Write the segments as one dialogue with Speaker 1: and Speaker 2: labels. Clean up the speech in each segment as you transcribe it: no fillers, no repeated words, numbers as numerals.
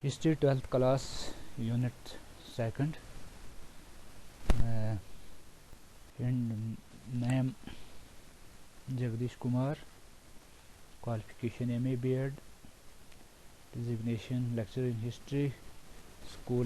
Speaker 1: History 12th class unit 2nd and name Jagdish Kumar, qualification MA B.Ed, designation lecturer in history, school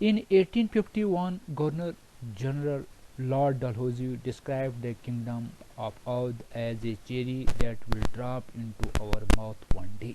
Speaker 1: In 1851, Governor General Lord Dalhousie described the kingdom of Oudh as a cherry that will drop into our mouth one day.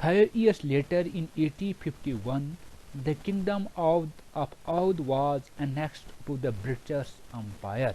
Speaker 1: 5 years later in 1851 the kingdom of Oudh was annexed to the British Empire।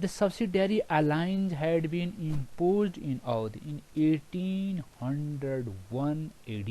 Speaker 1: The subsidiary alliance had been imposed in Oudh in 1801 AD।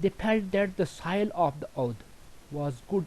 Speaker 1: They felt that the soil of the Oudh was good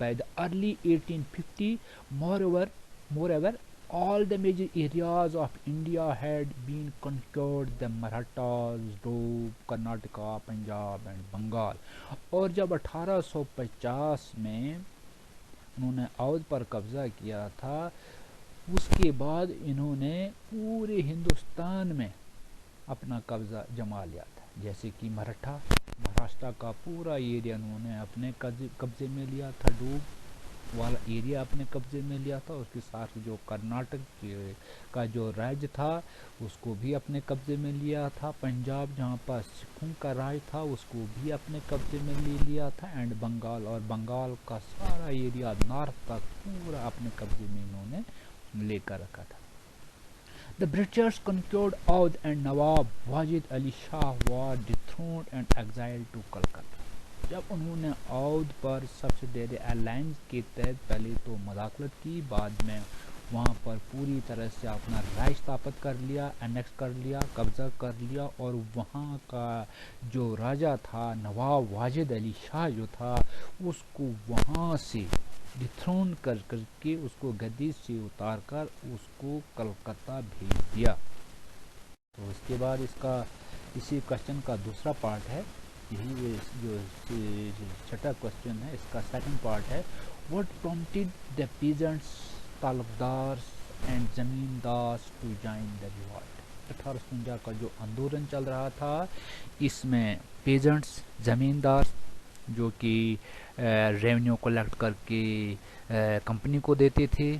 Speaker 1: By the early 1850 moreover All the major areas of India had been conquered. The Marathas drove Karnataka, Punjab and Bengal. اور جب 1850 میں انہوں نے اودھ پر قبضہ کیا تھا، اس کے بعد انہوں نے پورے ہندوستان میں اپنا قبضہ جما لیا تھا، جیسے کہ مہاراشٹر کا پورا ایریا انہوں نے اپنے قبضے میں لیا تھا، ڈوب والا ایریا اپنے قبضے میں لیا تھا، اس کے ساتھ جو کرناٹک کا جو راج تھا اس کو بھی اپنے قبضے میں لیا تھا، پنجاب جہاں پر سکھوں کا راج تھا اس کو بھی اپنے قبضے میں لیا تھا، اینڈ بنگال، اور بنگال کا سارا ایریا نارتھ تک پورا اپنے قبضے میں انہوں نے لے کر رکھا تھا۔ The Britishers conquered Oudh and Nawab Wajid Ali Shah was dethroned and exiled to Calcutta۔ جب انہوں نے اودھ پر سبسڈیری الائنس کے تحت پہلے تو مداخلت کی، بعد میں وہاں پر پوری طرح سے اپنا راج ثابت کر لیا، انیکس کر لیا، قبضہ کر لیا، اور وہاں کا جو راجا تھا نواب واجد علی شاہ جو تھا اس کو وہاں سے ڈتھرون کر کے اس کو گدی سے اتار کر اس کو کلکتہ بھیج دیا۔ تو اس کے بعد اسی کوشچن کا دوسرا پارٹ ہے، یہی جو چھٹا کوشچن ہے اس کا سیکنڈ پارٹ ہے، what prompted the peasants, taluqdars and zamindars to join the revolt. 1857 کا جو آندولن چل رہا تھا اس میں پیزنٹس، زمیندار جو کہ ریونیو کلیکٹ کر کے کمپنی کو دیتے تھے،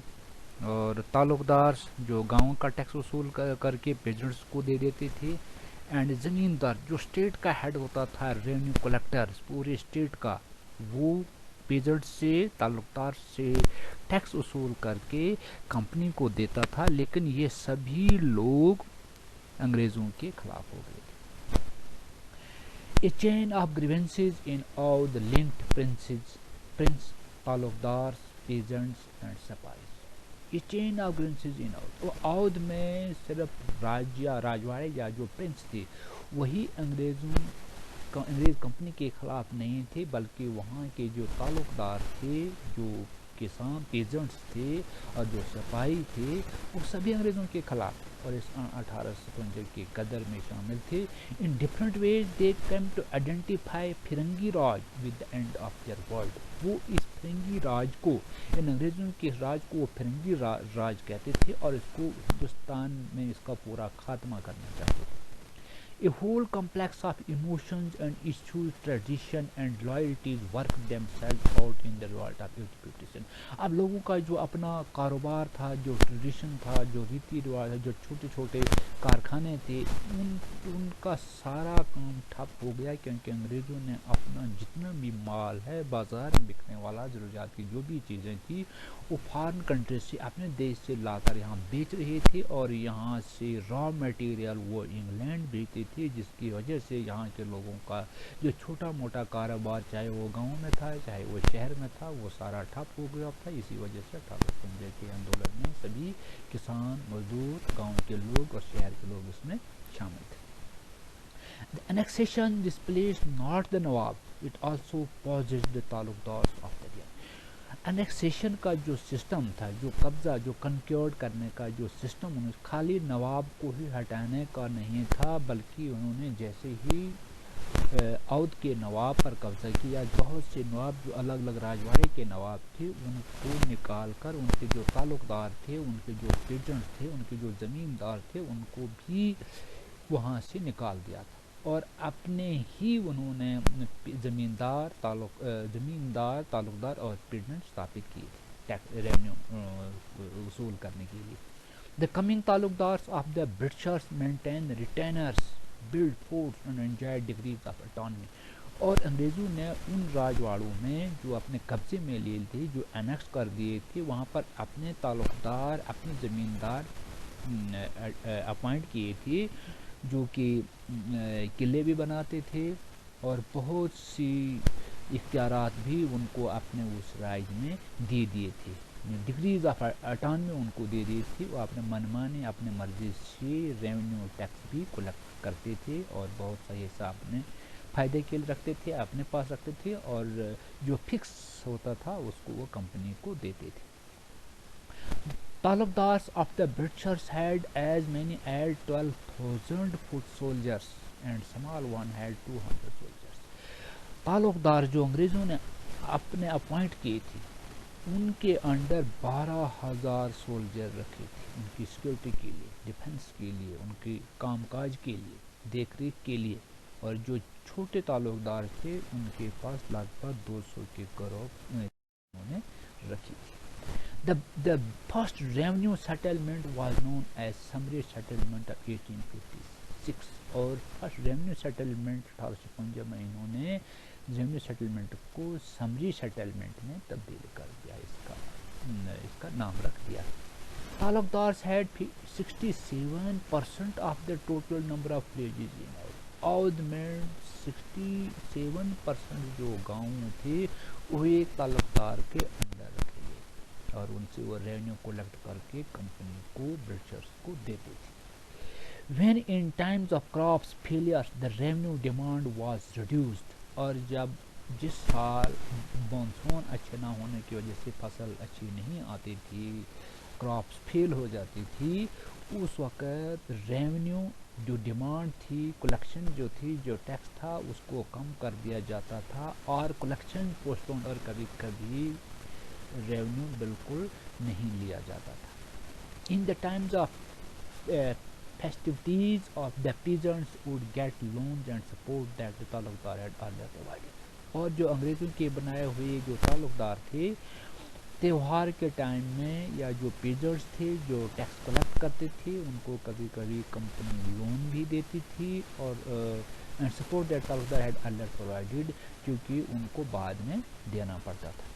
Speaker 1: اور تعلقدار جو گاؤں کا ٹیکس وصول کر کے پیجنٹس کو دے دیتے تھے، اینڈ زمیندار جو اسٹیٹ کا ہیڈ ہوتا تھا، ریونیو کلیکٹر پورے اسٹیٹ کا، وہ پیجنٹ سے، تعلقدار سے ٹیکس وصول کر کے کمپنی کو دیتا تھا، لیکن یہ سبھی لوگ انگریزوں کے خلاف ہو گئے تھے۔ A chain of grievances in all the linked prince, تعلقدار، peasants and سپاہیز۔ A chain of grievances in all، تو اودھ میں صرف راجواڑے یا جو پرنس تھے وہی انگریز کمپنی کے خلاف نہیں تھے، بلکہ وہاں کے جو تعلقدار تھے، جو کسان پیزنٹس تھے اور جو سپاہی تھے وہ سبھی انگریزوں کے خلاف اور اس 1857 کے قدر میں شامل تھے۔ In different ways they came to identify فرنگی راج with the end of their world۔ وہ اس فرنگی راج کو، ان انگریزوں کے راج کو وہ فرنگی راج کہتے تھے اور اس کو ہندوستان میں اس کا پورا خاتمہ کرنا چاہتے تھے۔ A whole complex of emotions and issues, tradition and loyalties worked themselves out in the revolt of 1857۔ اب لوگوں کا جو اپنا کاروبار تھا، جو ٹریڈیشن تھا، جو ریتی رواج ہے، جو چھوٹے چھوٹے کارخانے تھے، ان کا سارا کام ٹھپ ہو گیا، کیونکہ انگریزوں نے اپنا جتنا بھی مال ہے بازار میں بکنے والا، ضروریات کی جو بھی چیزیں تھیں وہ فارن کنٹری سے، اپنے دیش سے لا کر یہاں بیچ رہے تھے، اور یہاں سے را میٹیریل وہ انگلینڈ بھیجتے تھے، جس کی وجہ سے یہاں کے لوگوں کا جو چھوٹا موٹا کاروبار، چاہے وہ گاؤں میں تھا چاہے وہ شہر میں تھا، وہ سارا ٹھپ ہو گیا تھا۔ اسی وجہ سے 1857 کے آندولن میں سبھی کسان، مزدور، گاؤں کے لوگ اور شہر کے لوگ اس میں شامل تھے۔ The annexation displaced not the Nawab, it also possessed the تعلقدار of the region۔ Annexation کا جو سسٹم تھا، جو قبضہ، جو کنکیورڈ کرنے کا جو سسٹم، انہوں خالی نواب کو ہی ہٹانے کا نہیں تھا، بلکہ انہوں نے جیسے ہی اودھ کے نواب پر قبضہ کیا، بہت سے نواب جو الگ الگ راجواڑے کے نواب تھے ان کو نکال کر، ان کے جو تعلقدار تھے، ان کے جو پیجنٹ تھے، ان کے جو زمیندار تھے، ان کو بھی وہاں سے نکال دیا تھا، اور اپنے ہی انہوں نے زمیندار، تعلقدار اور پیجنٹ ثابت کیے ٹیکس ریونیو وصول کرنے کے لیے۔ The coming تعلقدارس of the Britishers maintained retainers, built forts and enjoyed degrees of autonomy۔ اور انگریزوں نے ان راجواڑوں میں جو اپنے قبضے میں لیے تھے، جو انیکس کر دیے تھے، وہاں پر اپنے تعلقدار، اپنے زمیندار اپوائنٹ کیے تھے، جو کہ قلعے بھی بناتے تھے اور بہت سی اختیارات بھی ان کو اپنے اس راج میں دے دیے تھے، ڈگریز آف اٹانومی ان کو دے دی تھی، وہ اپنے منمانے اپنے مرضی سے ریونیو ٹیکس بھی کلیکٹ کرتے تھے، اور بہت سا حصہ اپنے فائدے کے لیے رکھتے تھے، اپنے پاس رکھتے تھے، اور جو فکس ہوتا تھا اس کو وہ کمپنی کو دیتے تھے۔ Talukdars of the Britishers had as many as 12,000 foot soldiers and small one had 200 soldiers. تعلقدار جو انگریزوں نے اپنے اپوائنٹ کیے تھے ان کے انڈر 12,000 سولجر رکھے تھے ان کی سیکورٹی کے لیے، ڈیفنس کے لیے، ان کی کام کاج کے لیے، دیکھ ریکھ کے لیے، اور جو چھوٹے تعلقدار تھے ان کے پاس لگ بھگ 200 کے گروہ انہوں نے رکھی تھی. The first revenue settlement was known as Summary Settlement of 1856 اور فرسٹ ریونیو سیٹلمنٹ 1855 میں انہوں نے ریونیو سیٹلمنٹ کو سمری سیٹلمنٹ میں تبدیل کر دیا، اس کا نام رکھ دیا. تعلقدارس had 67% of the total number of villages in Awadh میں 67% جو گاؤں تھے وہ ایک تعلقدار کے اندر رکھے گئے اور ان سے وہ ریونیو کلیکٹ کر کے کمپنی کو، برٹشرز کو دیتے تھے. When in times of crops failures the revenue demand was reduced اور جب جس سال مانسون اچھے نہ ہونے کی وجہ سے فصل اچھی نہیں آتی تھی، کراپس فیل ہو جاتی تھی، اس وقت ریونیو جو ڈیمانڈ تھی، کلیکشن جو تھی، جو ٹیکس تھا اس کو کم کر دیا جاتا تھا اور کلیکشن پوسٹپون اور کبھی کبھی ریونیو بالکل نہیں لیا جاتا تھا. In the times of festivities of the peasants would get loans and support that the تعلقدار had earlier provided. اور جو انگریزوں کے بنائے ہوئے جو تعلقدار تھے تہوار کے ٹائم میں یا جو پیجرز تھے جو ٹیکس کلیکٹ کرتے تھے ان کو کبھی کبھی کمپنی لون بھی دیتی تھی اور and support that taluqdar had earlier provided کیونکہ ان کو بعد میں دینا پڑتا تھا.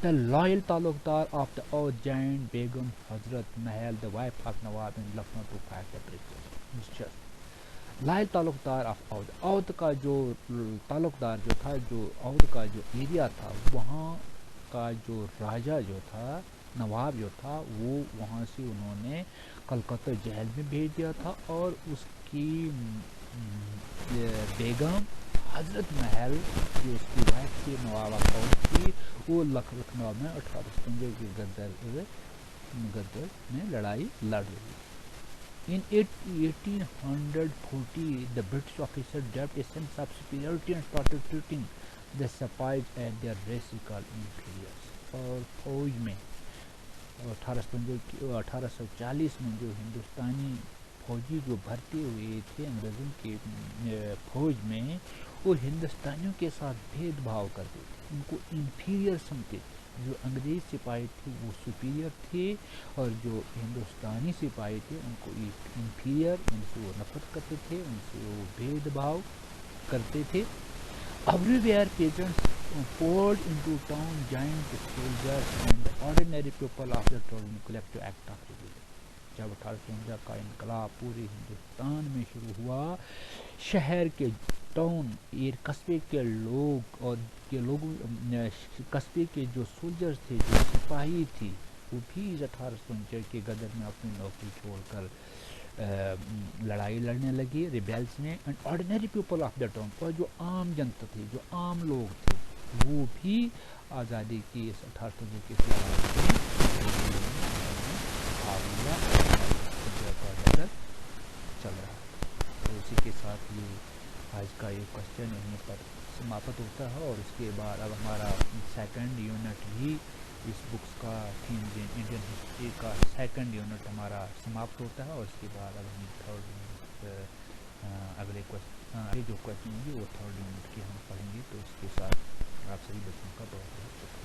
Speaker 1: The loyal تعلقدار of the Oudh giant Begum Hazrat Mahal, the wife of Nawab in Lucknow to fight the British. Loyal taluqdar of Awadh, Awadh کا جو تعلقدار جو تھا، جو اودھ کا جو ایریا تھا وہاں کا جو راجہ جو تھا، نواب جو تھا، وہ وہاں سے انہوں نے کلکتہ جیل میں بھیج دیا تھا اور اس کی بیگم حضرت محل جو اس کی وائف تھی نواب آف اودھ کی، وہ لکھنؤ میں 1855 کی گدر میں لڑائی لڑ رہی. In 1840 the British officer developed a sense of superiority and started treating the Sepoys as their racial inferiors. اور فوج میں 1840 میں جو ہندوستانی فوجی جو بھرتی ہوئے تھے انگریزوں کی فوج میں، وہ ہندوستانیوں کے ساتھ بھید بھاؤ کرتے تھے، ان کو انفیریئر سمجھتے تھے. جو انگریز سپاہی تھے وہ سپیریئر تھے اور جو ہندوستانی سپاہی تھے ان کو انفیریئر، ان سے وہ نفرت کرتے تھے، ان سے وہ بھید بھاؤ کرتے تھے. Everywhere peasants poured into town, giant soldiers and ordinary people of the town collective act of rebellion. جب 1855 کا انقلاب پورے ہندوستان میں شروع ہوا، شہر کے ٹاؤن قصبے کے لوگ اور قصبے کے جو سولجرز تھے، جو سپاہی تھی، وہ بھی 1855 کے غدر میں اپنی نوکری چھوڑ کر لڑائی لڑنے لگی ریبیلس میں. And ordinary people of the town, اور جو عام جنتا تھی، جو عام لوگ تھے، وہ بھی آزادی کی اس 1855 کی لڑائی میں چل رہا. تو اسی کے ساتھ یہ آج کا یہ کوشچن یہیں پر سماپت ہوتا ہے اور اس کے بعد اب ہمارا سیکنڈ یونٹ بھی اس بکس کا انڈین ہسٹری کا سیکنڈ یونٹ ہمارا سماپت ہوتا ہے اور اس کے بعد اب ہم تھرڈ یونٹ اگلے جو کوشچن ہوں گے وہ تھرڈ یونٹ کے ہم پڑھیں گے. تو اس کے ساتھ آپ سبھی بچوں کا بہت بہت شکریہ.